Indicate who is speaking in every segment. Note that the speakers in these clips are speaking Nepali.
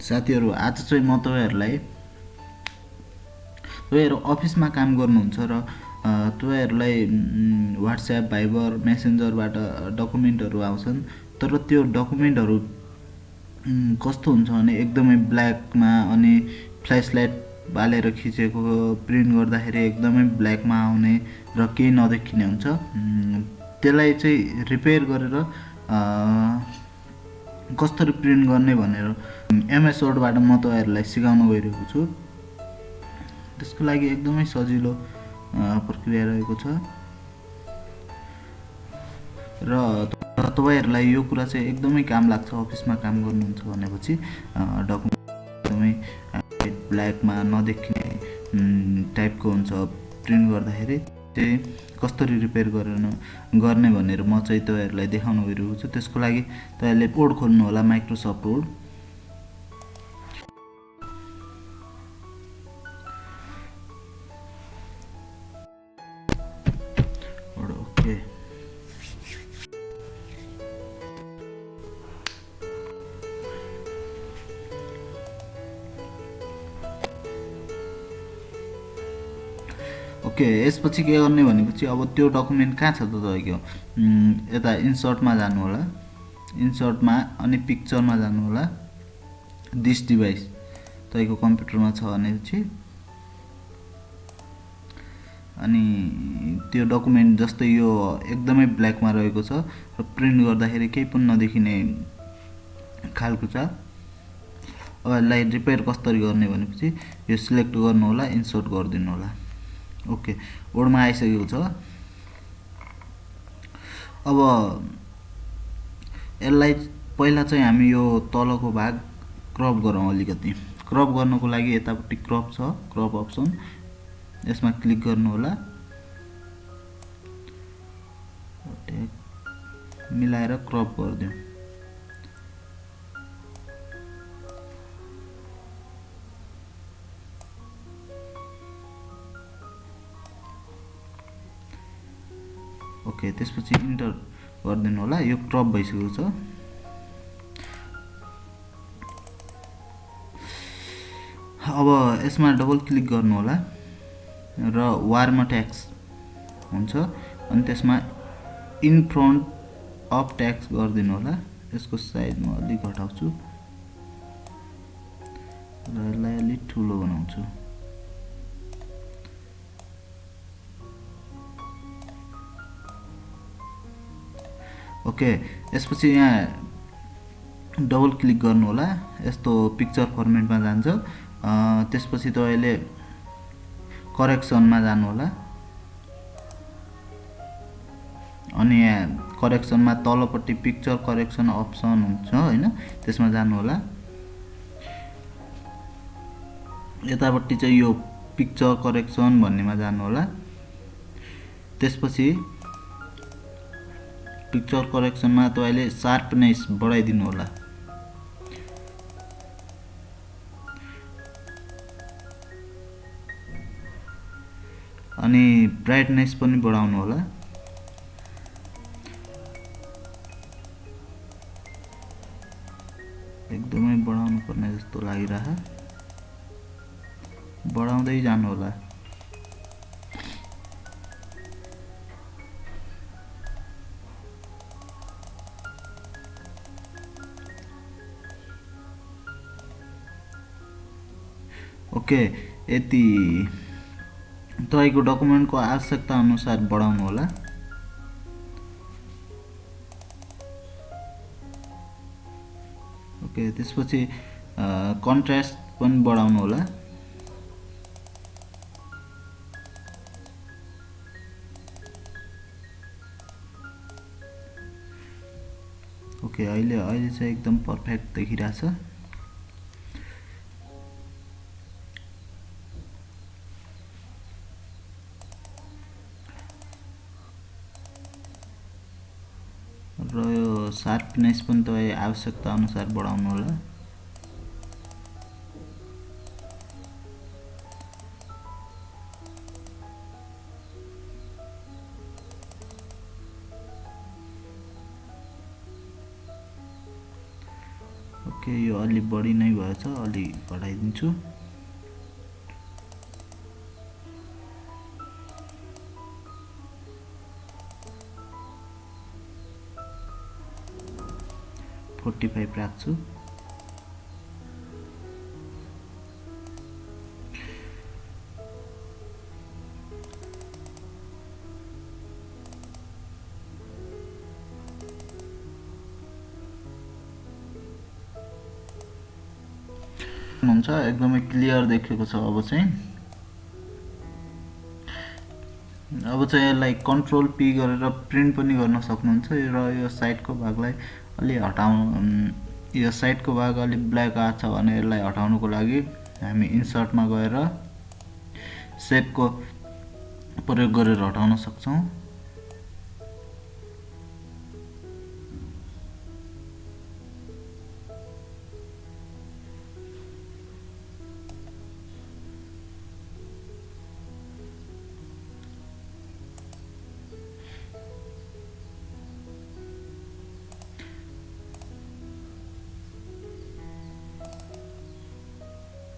Speaker 1: साथीहरु आज चाहिँ म तपाईहरुलाई तपाईहरु अफिसमा काम गर्नुहुन्छ र तपाईहरुलाई WhatsApp, भाइबर, मेसेन्जरबाट डकुमेन्टहरु आउँछन् तर त्यो डकुमेन्टहरु कस्तो हुन्छ भने एकदमै ब्ल्याकमा अनि फ्ल्यास लाइट बालेर खिचेको प्रिन्ट गर्दाखेरि एकदमै ब्ल्याकमा आउने र केही नदेखिने हुन्छ। त्यसलाई चाहिँ रिपेयर गरेर कसरी प्रिन्ट गर्ने भनेर MS वर्डबाट म तपाईहरुलाई सिकाउन गइरहेको छु। त्यसको लागि एकदमै सजिलो प्रक्रिया रहेको छ र तपाईहरुलाई यो कुरा चाहिँ एकदमै काम लाग्छ। अफिसमा काम गर्नुहुन्छ भनेपछि डकुमेन्ट एकदमै ब्ल्याकमा नदेखिने टाइपको हुन्छ प्रिन्ट गर्दाखेरि चाहिँ कसरी रिपेयर गर्ने भनेर म चाहिँ तपाईहरुलाई देखाउन गइरहेको छु। त्यसको लागि तपाईहरुले कोड खोल्नु होला, माइक्रोसफ्ट वर्ड। ओके, ओके, यसपछि के गर्ने भनेपछि अब त्यो डकुमेन्ट कहाँ छ त तपाईको? यता इन्सर्टमा जानु होला, इन्सर्टमा अनि पिक्चरमा जानु होला। दिस डिभाइस तपाईको कम्प्युटरमा छ भनेपछि अनि त्यो डकुमेन्ट जस्तै यो एकदमै ब्ल्याकमा रहेको छ र प्रिन्ट गर्दाखेरि केही पनि नदेखिने खालको छ। अब यसलाई रिपेयर कसरी गर्ने भनेपछि यो सिलेक्ट गर्नु होला, इन्सर्ट गरिदिनु होला। ओके, वर्डमा आइसकेको छ। अब यसलाई पहिला चाहिँ हामी यो तलको भाग क्रप गरौँ अलिकति। क्रप गर्नको लागि यतापट्टि क्रप छ, क्रप अप्सन, यसमा क्लिक गर्नु होला। मिलाएर क्रप गरिदिउँ। ओके, त्यसपछि इन्टर गरिदिनु होला। यो क्रप भइसकेको छ। अब यसमा डबल क्लिक गर्नु होला र वार्म ट्याक्स हुन्छ अनि त्यसमा इन फ्रन्ट अफ ट्याक्स गरिदिनु होला। यसको साइज म अलि घटाउँछु र यसलाई अलि ठुलो बनाउँछु। ओके, यसपछि यहाँ डबल क्लिक गर्नु होला। यस्तो पिक्चर फर्मेटमा जान्छ। त्यसपछि तपाईले करेक्सनमा जानु होला अनि यहाँ करेक्सनमा तलपट्टि पिक्चर करेक्सन अप्सन हुन्छ हैन, त्यसमा जानु होला। यतापट्टि चाहिँ यो पिक्चर करेक्सन भन्नेमा जानु होला। त्यसपछि पिक्चर करेक्सनमा तपाईले शार्पनेस बढाइदिनु होला। अनि ब्राइटनेस पनि बढाउनु होला। एकदमै बढाउनु पर्ने जस्तो लागिरहा, बढाउँदै जानु होला। ओके, यति तपाईको डकुमेन्टको आवश्यकता अनुसार बढाउनु होला। ओके, त्यसपछि कन्ट्रास्ट पनि बढाउनु होला। ओके, अहिले चाहिँ एकदम परफेक्ट देखिरहेछ। र यो शार्पनेस पनि तपाईँ आवश्यकता अनुसार बढाउनु होला। ओके, यो अलि बढी नै भएछ, अलि घटाइदिन्छु। फोर्टी 45 राख्छु। हुन्छ, एकदमै क्लियर देखेको छ। अब चाहिँ यसलाई कन्ट्रोल पी गरेर प्रिन्ट पनि गर्न सक्नुहुन्छ र यो साइडको भागलाई अलि हटाउनु, यो साइडको भाग अलि ब्ल्याक आएको छ भने यसलाई हटाउनुको लागि हामी इन्सर्टमा गएर सेपको प्रयोग गरेर हटाउन सक्छौँ।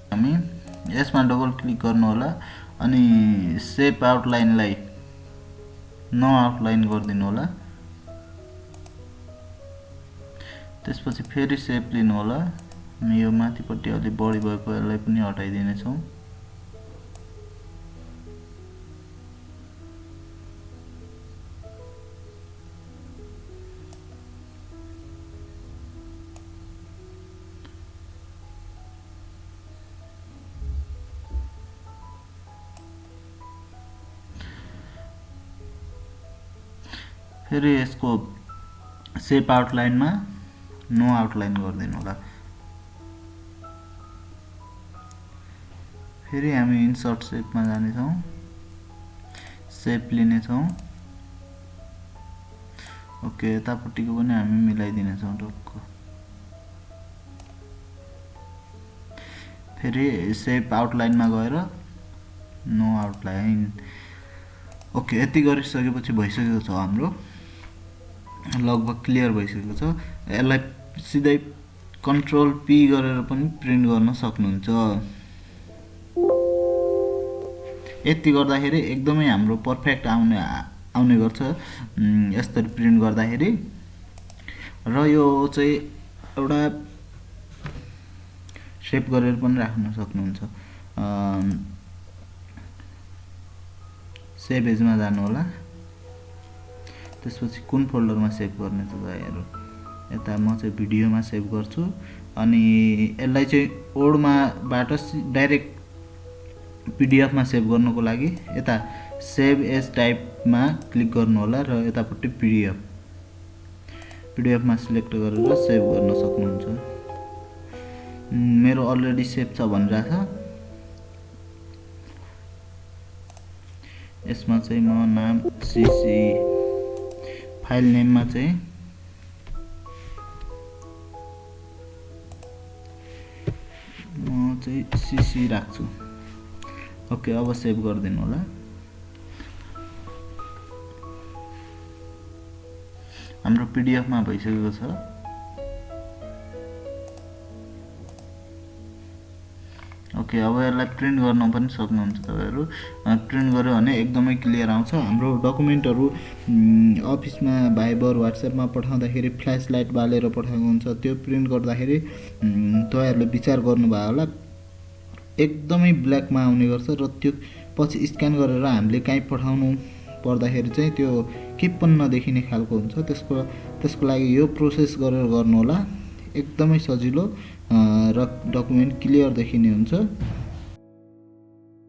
Speaker 1: हामी यसमा डबल क्लिक गर्नु होला अनि सेप आउटलाइनलाई नो आउटलाइन गरिदिनु होला। त्यसपछि फेरि सेप लिनु होला। यो माथिपट्टि अलि बढी भएको यसलाई पनि हटाइदिने छौँ। फेरि यसको सेप आउटलाइनमा नो आउटलाइन गरिदिनु होला। फेरि हामी इन्सर्ट सेपमा जानेछौँ, सेप लिनेछौँ। ओके, यतापट्टिको पनि हामी मिलाइदिनेछौँ टक्क। फेरि सेप आउटलाइनमा गएर नो आउटलाइन। ओके, यति गरिसकेपछि भइसकेको छ हाम्रो, लगभग क्लियर भइसकेको छ। यसलाई सिधै कन्ट्रोल पी गरेर पनि प्रिन्ट गर्न सक्नुहुन्छ। यति गर्दाखेरि एकदमै हाम्रो पर्फेक्ट आउने गर्छ यसरी प्रिन्ट गर्दाखेरि। र यो चाहिँ एउटा सेभ गरेर पनि राख्न सक्नुहुन्छ। सेभ एजमा जानु होला। त्यसपछि कुन फोल्डरमा सेभ गर्ने त हेरौँ। यता म चाहिँ भिडियोमा सेभ गर्छु अनि यसलाई चाहिँ ओडमाबाट डाइरेक्ट पिडिएफमा सेभ गर्नुको लागि यता सेभ एज टाइपमा क्लिक गर्नु होला र यतापट्टि पिडिएफमा सिलेक्ट गरेर सेभ गर्न सक्नुहुन्छ। मेरो अलरेडी सेभ छ भनिरहेछ। यसमा चाहिँ म नाम सीसी, फाइल नेममा चाहिँ म चाहिँ सीसी राख्छु। ओके, अब सेभ गरिदिनु होला। हाम्रो पिडिएफमा भइसकेको छ। ओके, अब यसलाई प्रिन्ट गर्न पनि सक्नुहुन्छ तपाईहरु। प्रिन्ट गर्यो भने एकदमै क्लियर आउँछ। हाम्रो डकुमेन्टहरु अफिसमा भाइबर व्हाट्सएपमा पठाउँदाखेरि फ्ल्यास लाइट बालेर पठाएको हुन्छ। त्यो प्रिन्ट गर्दाखेरि तपाईहरुले विचार गर्नुभयो होला एकदमै ब्ल्याकमा आउने गर्छ र त्यो पछि स्क्यान गरेर हामीले कहीँ पठाउनु पर्दाखेरि चाहिँ त्यो के पनि नदेखिने खालको हुन्छ। त्यसको लागि यो प्रोसेस गरेर गर्नु होला। एकदमै सजिलो र डकुमेन्ट क्लियर देखिने हुन्छ।